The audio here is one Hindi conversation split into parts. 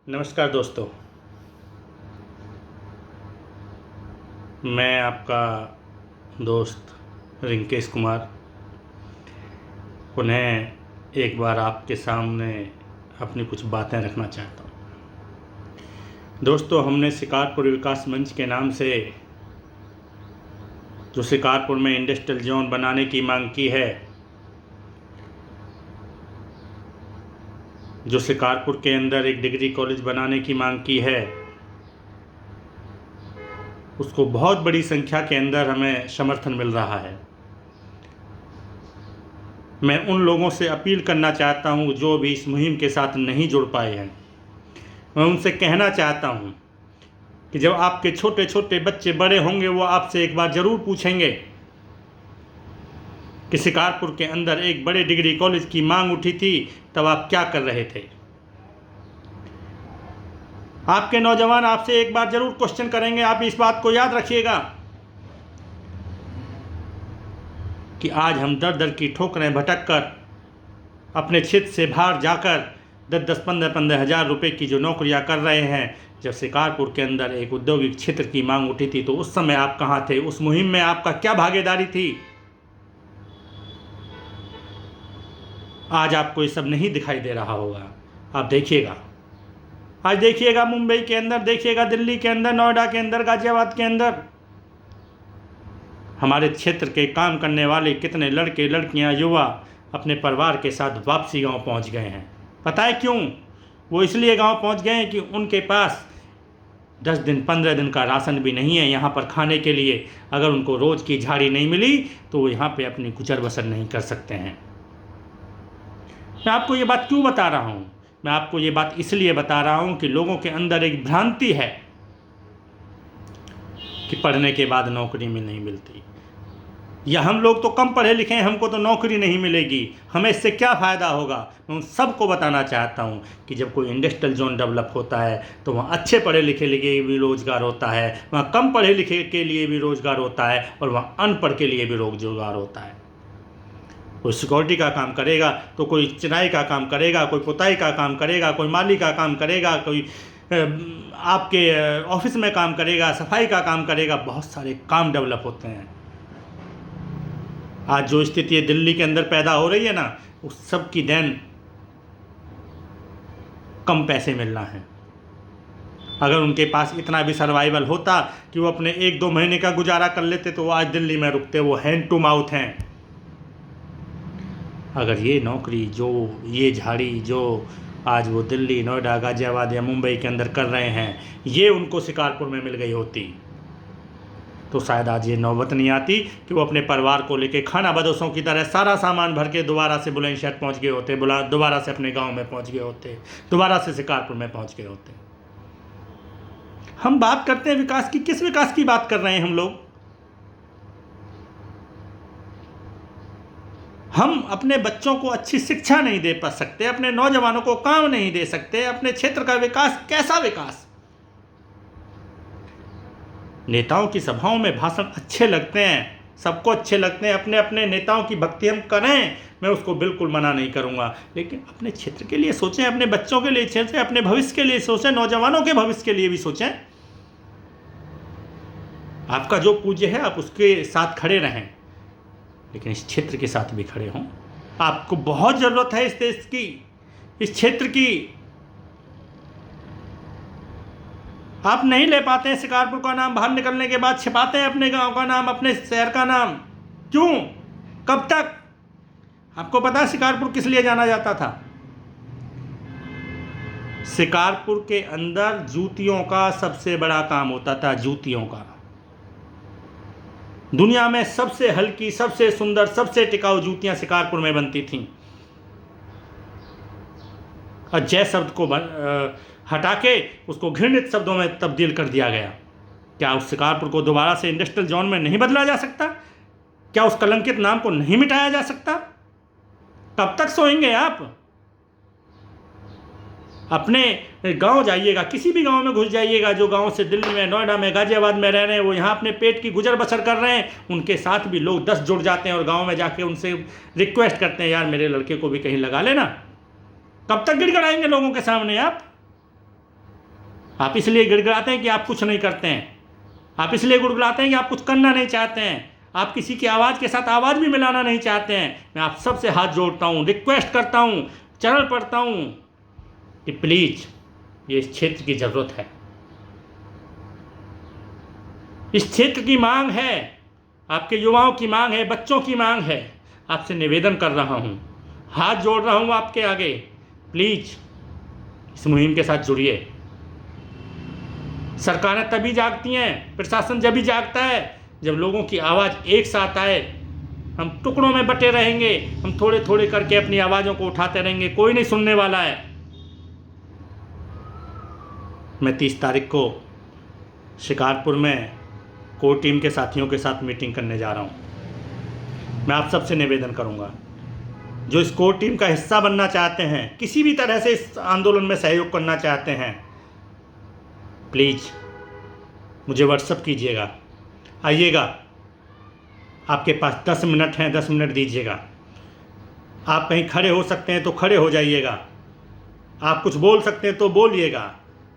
नमस्कार दोस्तों। मैं आपका दोस्त रिंकेश कुमार पुनः एक बार आपके सामने अपनी कुछ बातें रखना चाहता हूँ। दोस्तों, हमने शिकारपुर विकास मंच के नाम से जो शिकारपुर में इंडस्ट्रियल जोन बनाने की मांग की है, जो शिकारपुर के अंदर एक डिग्री कॉलेज बनाने की मांग की है, उसको बहुत बड़ी संख्या के अंदर हमें समर्थन मिल रहा है। मैं उन लोगों से अपील करना चाहता हूं जो भी इस मुहिम के साथ नहीं जुड़ पाए हैं। मैं उनसे कहना चाहता हूं कि जब आपके छोटे छोटे बच्चे बड़े होंगे, वो आपसे एक बार ज़रूर पूछेंगे कि शिकारपुर के अंदर एक बड़े डिग्री कॉलेज की मांग उठी थी, तब आप क्या कर रहे थे। आपके नौजवान आपसे एक बार ज़रूर क्वेश्चन करेंगे। आप इस बात को याद रखिएगा कि आज हम दर दर की ठोकरें भटक कर अपने क्षेत्र से बाहर जाकर 10-10, 15-15 हज़ार रुपये की जो नौकरियां कर रहे हैं। जब शिकारपुर के अंदर एक औद्योगिक क्षेत्र की मांग उठी थी, तो उस समय आप कहाँ थे? उस मुहिम में आपका क्या भागीदारी थी? आज आपको ये सब नहीं दिखाई दे रहा होगा। आप देखिएगा, आज देखिएगा मुंबई के अंदर, देखिएगा दिल्ली के अंदर, नोएडा के अंदर, गाजियाबाद के अंदर हमारे क्षेत्र के काम करने वाले कितने लड़के लड़कियां, युवा अपने परिवार के साथ वापसी गांव पहुंच गए हैं। पता है क्यों? वो इसलिए गांव पहुंच गए हैं कि उनके पास 10 दिन 15 दिन का राशन भी नहीं है यहाँ पर खाने के लिए। अगर उनको रोज़ की झाड़ी नहीं मिली तो वो यहाँ पे अपनी गुजर बसर नहीं कर सकते हैं। मैं आपको ये बात क्यों बता रहा हूँ? मैं आपको ये बात इसलिए बता रहा हूँ कि लोगों के अंदर एक भ्रांति है कि पढ़ने के बाद नौकरी में नहीं मिलती, या हम लोग तो कम पढ़े लिखे हैं, हमको तो नौकरी नहीं मिलेगी, हमें इससे क्या फ़ायदा होगा। मैं उन सबको बताना चाहता हूँ कि जब कोई इंडस्ट्रियल जोन डेवलप होता है तो वहाँ अच्छे पढ़े लिखे के लिए भी रोज़गार होता है, वहाँ कम पढ़े लिखे के लिए भी रोज़गार होता है, और वहाँ अनपढ़ के लिए भी रोज़गार होता है। कोई सिक्योरिटी का काम करेगा तो कोई चिनाई का काम करेगा, कोई पुताई का काम करेगा, कोई माली का काम करेगा, कोई आपके ऑफिस में काम करेगा, सफाई का काम करेगा। बहुत सारे काम डेवलप होते हैं। आज जो स्थिति दिल्ली के अंदर पैदा हो रही है ना, उस सब की देन कम पैसे मिलना है। अगर उनके पास इतना भी सर्वाइवल होता कि वो अपने 1-2 महीने का गुजारा कर लेते, तो वो आज दिल्ली में रुकते। वो हैंड टू माउथ हैं। अगर ये नौकरी, जो ये झाड़ी जो आज वो दिल्ली, नोएडा, गाजियाबाद या मुंबई के अंदर कर रहे हैं, ये उनको शिकारपुर में मिल गई होती तो शायद आज ये नौबत नहीं आती कि वो अपने परिवार को लेके खाना बदोशों की तरह सारा सामान भर के दोबारा से बुलंदशहर पहुंच गए होते, दोबारा से अपने गांव में पहुंच गए होते, दोबारा से शिकारपुर में पहुंच गए होते। हम बात करते हैं विकास की। किस विकास की बात कर रहे हैं हम लोग? हम अपने बच्चों को अच्छी शिक्षा नहीं दे पा सकते, अपने नौजवानों को काम नहीं दे सकते। अपने क्षेत्र का विकास, कैसा विकास? नेताओं की सभाओं में भाषण अच्छे लगते हैं, सबको अच्छे लगते हैं, अपने अपने नेताओं की भक्ति हम करें, मैं उसको बिल्कुल मना नहीं करूंगा। लेकिन अपने क्षेत्र के लिए सोचें, अपने बच्चों के लिए सोचें, अपने भविष्य के लिए सोचें, नौजवानों के भविष्य के लिए भी सोचें। आपका जो पूज्य है आप उसके साथ खड़े रहें, लेकिन इस क्षेत्र के साथ भी खड़े हों। आपको बहुत ज़रूरत है इस देश की, इस क्षेत्र की। आप नहीं ले पाते हैं शिकारपुर का नाम, बाहर निकलने के बाद छिपाते हैं अपने गांव का नाम, अपने शहर का नाम। क्यों? कब तक? आपको पता है शिकारपुर किस लिए जाना जाता था? शिकारपुर के अंदर जूतियों का सबसे बड़ा काम होता था, जूतियों का। दुनिया में सबसे हल्की, सबसे सुंदर, सबसे टिकाऊ जूतियां शिकारपुर में बनती थीं। और जय शब्द को हटा के उसको घृणित शब्दों में तब्दील कर दिया गया। क्या उस शिकारपुर को दोबारा से इंडस्ट्रियल जोन में नहीं बदला जा सकता? क्या उस कलंकित नाम को नहीं मिटाया जा सकता? कब तक सोएंगे आप? अपने गांव जाइएगा, किसी भी गांव में घुस जाइएगा, जो गांव से दिल्ली में, नोएडा में, गाजियाबाद में रह रहे हैं, वो यहाँ अपने पेट की गुजर बसर कर रहे हैं। उनके साथ भी लोग 10 जुड़ जाते हैं और गांव में जाके उनसे रिक्वेस्ट करते हैं, यार मेरे लड़के को भी कहीं लगा लेना। कब तक गिड़गिड़ाएंगे लोगों के सामने आप? आप इसलिए गिड़गिड़ाते हैं कि आप कुछ नहीं करते हैं, आप इसलिए गुड़गुड़ाते हैं कि आप कुछ करना नहीं चाहते हैं, आप किसी की आवाज़ के साथ आवाज़ भी मिलाना नहीं चाहते हैं। मैं आप सबसे हाथ जोड़ता हूँ, रिक्वेस्ट करता हूँ, चरण पढ़ता हूँ कि प्लीज़ ये इस क्षेत्र की ज़रूरत है, इस क्षेत्र की मांग है, आपके युवाओं की मांग है, बच्चों की मांग है। आपसे निवेदन कर रहा हूँ, हाथ जोड़ रहा हूँ आपके आगे, प्लीज़ इस मुहिम के साथ जुड़िए। सरकारें तभी जागती हैं, प्रशासन जब भी जागता है जब लोगों की आवाज़ एक साथ आए। हम टुकड़ों में बटे रहेंगे, हम थोड़े थोड़े करके अपनी आवाज़ों को उठाते रहेंगे, कोई नहीं सुनने वाला है। मैं 30 तारीख को शिकारपुर में कोर टीम के साथियों के साथ मीटिंग करने जा रहा हूँ। मैं आप सबसे निवेदन करूँगा, जो इस कोर टीम का हिस्सा बनना चाहते हैं, किसी भी तरह से इस आंदोलन में सहयोग करना चाहते हैं, प्लीज़ मुझे व्हाट्सअप कीजिएगा, आइएगा। आपके पास 10 मिनट हैं, 10 मिनट दीजिएगा। आप कहीं खड़े हो सकते हैं तो खड़े हो जाइएगा, आप कुछ बोल सकते हैं तो बोलिएगा,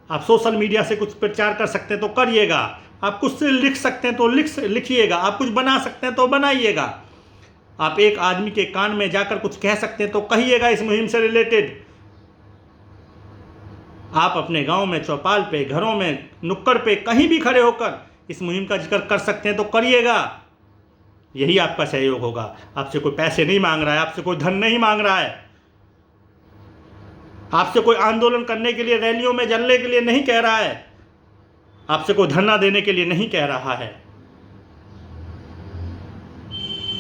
आप सोशल मीडिया से कुछ प्रचार कर सकते हैं तो करिएगा, आप कुछ से लिख सकते हैं तो लिखिएगा, आप कुछ बना सकते हैं तो बनाइएगा, आप एक आदमी के कान में जाकर कुछ कह सकते हैं तो कहिएगा इस मुहिम से रिलेटेड। आप अपने गांव में, चौपाल पे, घरों में, नुक्कड़ पे, कहीं भी खड़े होकर इस मुहिम का जिक्र कर सकते हैं तो करिएगा। यही आपका सहयोग होगा। आपसे कोई पैसे नहीं मांग रहा है, आपसे कोई धन नहीं मांग रहा है, आपसे कोई आंदोलन करने के लिए, रैलियों में जलने के लिए नहीं कह रहा है, आपसे कोई धरना देने के लिए नहीं कह रहा है।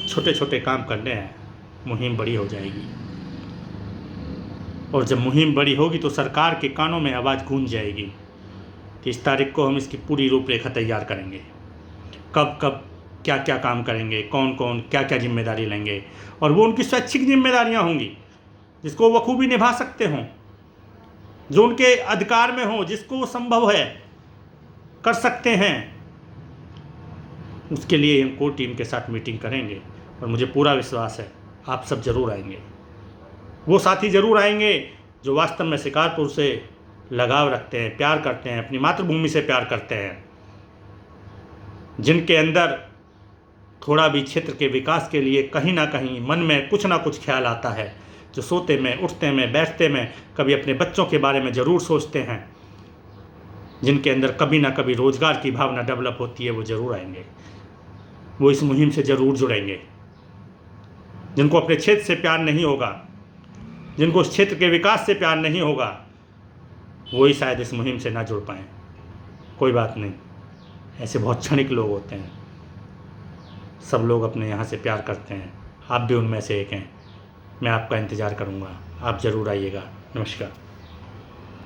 छोटे छोटे काम करने हैं, मुहिम बड़ी हो जाएगी। और जब मुहिम बड़ी होगी तो सरकार के कानों में आवाज़ गूंज जाएगी। 30 तारीख को हम इसकी पूरी रूपरेखा तैयार करेंगे, कब कब क्या क्या काम करेंगे, कौन कौन क्या क्या जिम्मेदारी लेंगे, और वो उनकी स्वैच्छिक जिम्मेदारियां होंगी जिसको वो बखूबी निभा सकते हों, जो उनके अधिकार में हो, जिसको संभव है कर सकते हैं। उसके लिए हम कोर टीम के साथ मीटिंग करेंगे और मुझे पूरा विश्वास है आप सब ज़रूर आएंगे। वो साथी ज़रूर आएंगे जो वास्तव में शिकारपुर से लगाव रखते हैं, प्यार करते हैं, अपनी मातृभूमि से प्यार करते हैं, जिनके अंदर थोड़ा भी क्षेत्र के विकास के लिए कहीं ना कहीं मन में कुछ ना कुछ ख्याल आता है, जो सोते में, उठते में, बैठते में कभी अपने बच्चों के बारे में ज़रूर सोचते हैं, जिनके अंदर कभी ना कभी रोज़गार की भावना डेवलप होती है, वो ज़रूर आएंगे, वो इस मुहिम से ज़रूर जुड़ेंगे। जिनको अपने क्षेत्र से प्यार नहीं होगा, जिनको उस क्षेत्र के विकास से प्यार नहीं होगा, वही शायद इस मुहिम से ना जुड़ पाएँ। कोई बात नहीं, ऐसे बहुत क्षणिक लोग होते हैं, सब लोग अपने यहाँ से प्यार करते हैं, आप भी उनमें से एक हैं। मैं आपका इंतज़ार करूँगा, आप ज़रूर आइएगा। नमस्कार।